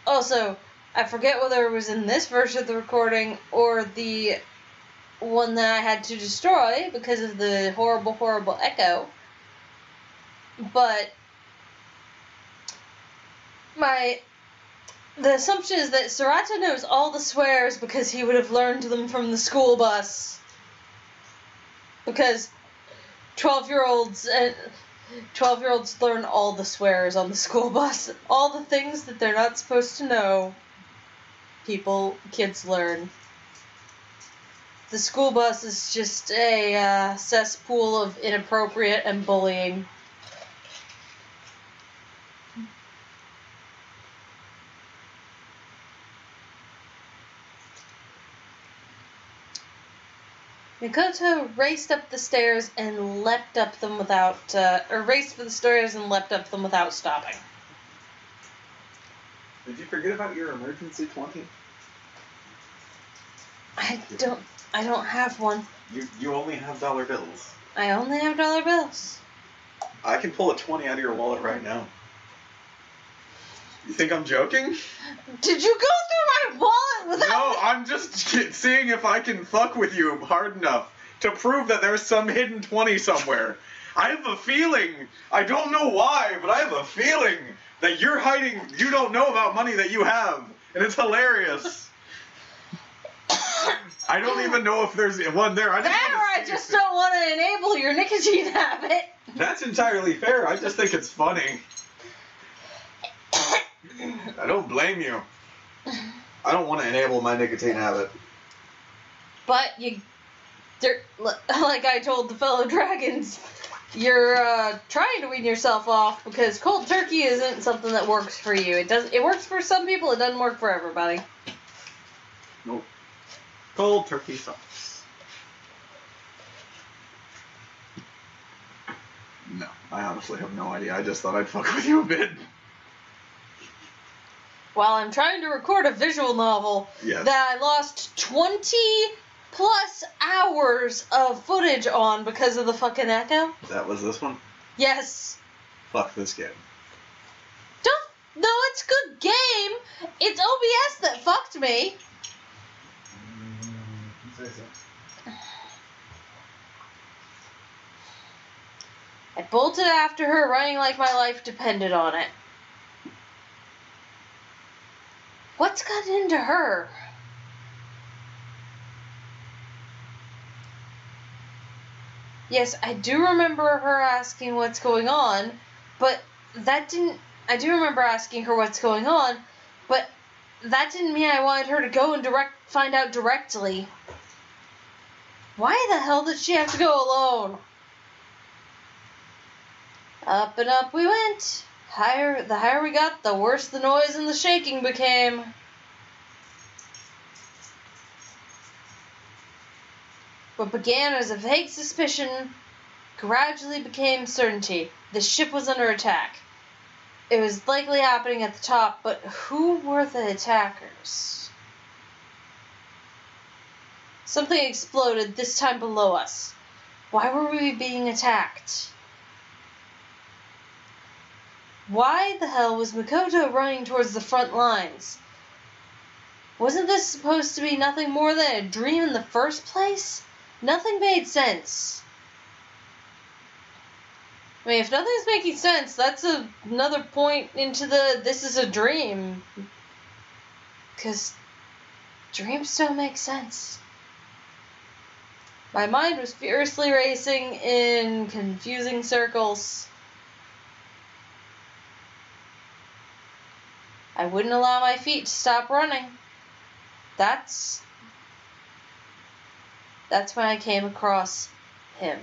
Also, I forget whether it was in this version of the recording or the one that I had to destroy because of the horrible, horrible echo. But the assumption is that Sarata knows all the swears because he would have learned them from the school bus. Because 12-year-olds learn all the swears on the school bus. All the things that they're not supposed to know, kids learn. The school bus is just a cesspool of inappropriate and bullying. Mikoto raced up the stairs and leapt up them raced for the stairs and leapt up them without stopping. Did you forget about your emergency 20? I don't have one. You only have dollar bills. I only have dollar bills. I can pull a 20 out of your wallet right now. You think I'm joking? Did you go through my wallet without... No, I'm just seeing if I can fuck with you hard enough to prove that there's some hidden 20 somewhere. I have a feeling, I don't know why, but I have a feeling that you're hiding, you don't know about money that you have, and it's hilarious. I don't even know if there's one there. I just don't want to enable your nicotine habit. That's entirely fair. I just think it's funny. I don't blame you. I don't want to enable my nicotine habit. But like I told the fellow dragons, you're trying to wean yourself off because cold turkey isn't something that works for you. It works for some people. It doesn't work for everybody. Nope. Cold turkey sucks. No, I honestly have no idea. I just thought I'd fuck with you a bit. While I'm trying to record a visual novel that I lost 20 plus hours of footage on because of the fucking echo. That was this one? Yes. Fuck this game. No, it's a good game. It's OBS that fucked me. Say so. I bolted after her, running like my life depended on it. What's gotten into her? Yes, I do remember her asking what's going on, but that didn't... I do remember asking her what's going on, but that didn't mean I wanted her to go and find out directly. Why the hell did she have to go alone? Up and up we went. The higher we got, the worse the noise and the shaking became. What began as a vague suspicion gradually became certainty. The ship was under attack. It was likely happening at the top, but who were the attackers? Something exploded, this time below us. Why were we being attacked? Why the hell was Makoto running towards the front lines? Wasn't this supposed to be nothing more than a dream in the first place? Nothing made sense. I mean, if nothing's making sense, that's another point into this is a dream. Because dreams don't make sense. My mind was furiously racing in confusing circles. I wouldn't allow my feet to stop running. That's when I came across him.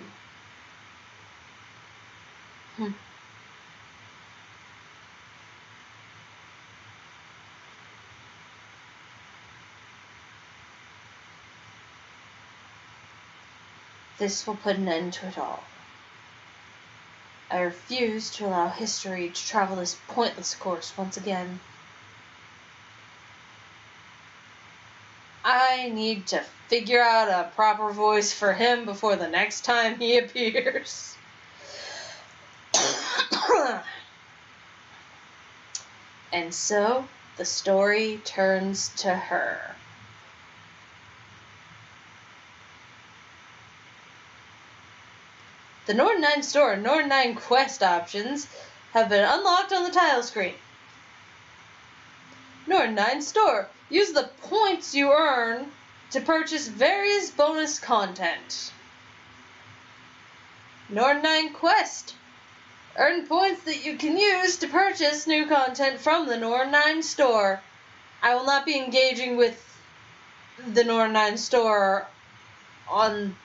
This will put an end to it all. I refuse to allow history to travel this pointless course once again. I need to figure out a proper voice for him before the next time he appears. And so, the story turns to her. The Norn9 store and Norn9 quest options have been unlocked on the title screen. Norn9 store. Use the points you earn to purchase various bonus content. Norn9 quest. Earn points that you can use to purchase new content from the Norn9 store. I will not be engaging with the Norn9 store in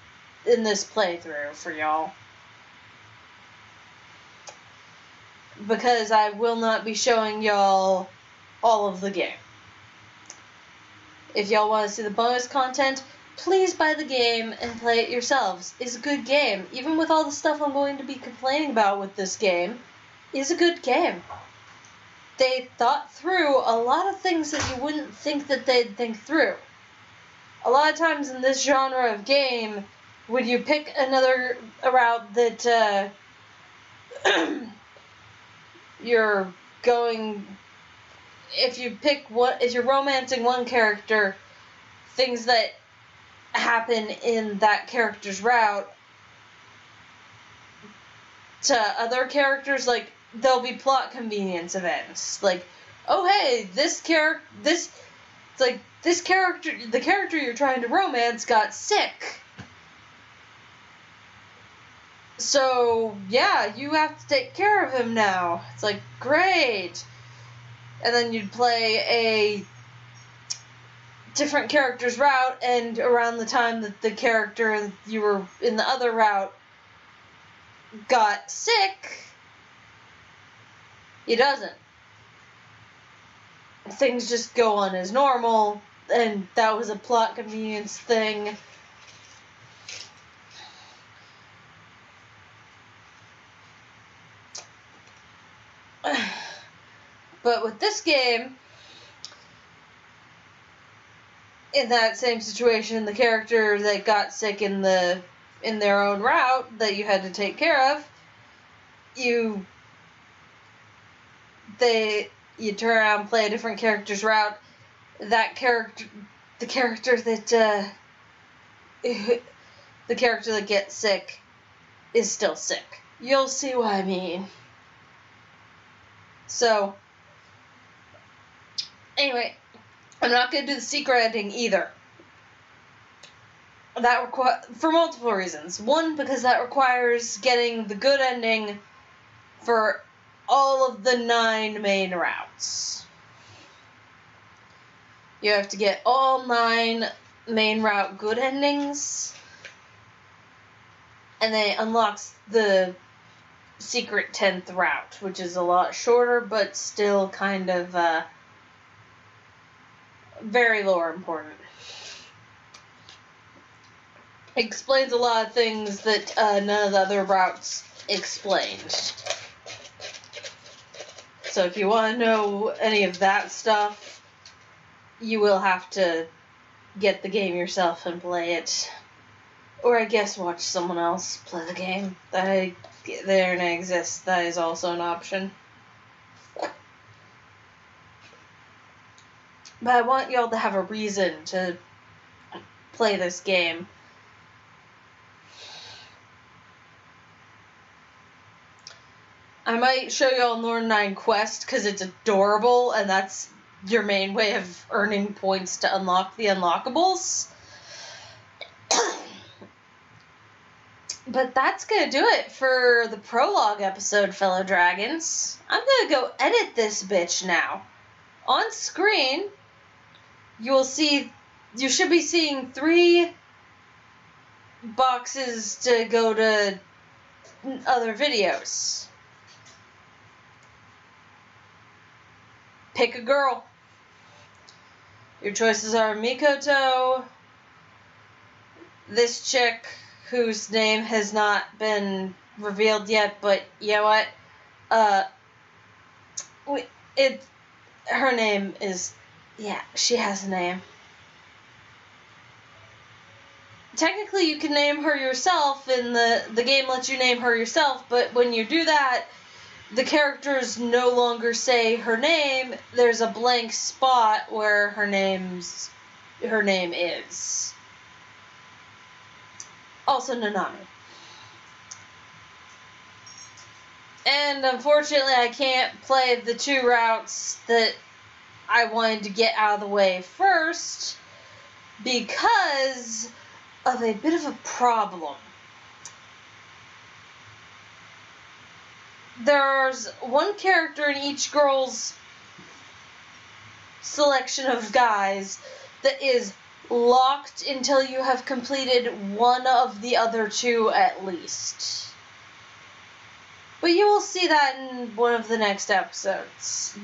this playthrough for y'all. Because I will not be showing y'all all of the game. If y'all want to see the bonus content, please buy the game and play it yourselves. It's a good game. Even with all the stuff I'm going to be complaining about with this game, it's a good game. They thought through a lot of things that you wouldn't think that they'd think through. A lot of times in this genre of game, when you pick a route that you're going... If you're romancing one character, things that happen in that character's route to other characters, like, there'll be plot convenience events. Like, oh hey, the character you're trying to romance got sick. So, yeah, you have to take care of him now. It's like, great. And then you'd play a different character's route, and around the time that the character you were in the other route got sick, he doesn't. Things just go on as normal, and that was a plot convenience thing. But with this game, in that same situation, the character that got sick in their own route that you had to take care of, you turn around and play a different character's route. That character, the character that gets sick is still sick. You'll see what I mean. So, anyway, I'm not going to do the secret ending either. That for multiple reasons. One, because that requires getting the good ending for all of the 9 main routes. You have to get all 9 main route good endings, and then it unlocks the secret 10th route, which is a lot shorter, but still kind of very lore important. It explains a lot of things that none of the other routes explained. So if you want to know any of that stuff, you will have to get the game yourself and play it. Or I guess watch someone else play the game. The internet exists. That is also an option. But I want y'all to have a reason to play this game. I might show y'all Norn9 Quest because it's adorable, and that's your main way of earning points to unlock the unlockables. But that's going to do it for the prologue episode, fellow dragons. I'm going to go edit this bitch now. On screen, you should be seeing 3 boxes to go to other videos. Pick a girl. Your choices are Mikoto, this chick whose name has not been revealed yet, but you know what? Her name is, she has a name. Technically, you can name her yourself, and the game lets you name her yourself, but when you do that, the characters no longer say her name. There's a blank spot where her name is. Also Nanami. And unfortunately, I can't play the 2 routes that I wanted to get out of the way first because of a bit of a problem. There's one character in each girl's selection of guys that is locked until you have completed one of the other 2 at least. But you will see that in one of the next episodes.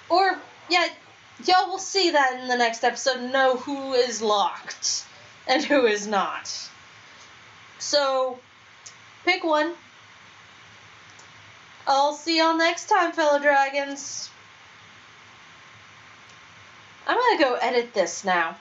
Or, y'all will see that in the next episode and know who is locked and who is not. So, pick one. I'll see y'all next time, fellow dragons. I'm gonna go edit this now.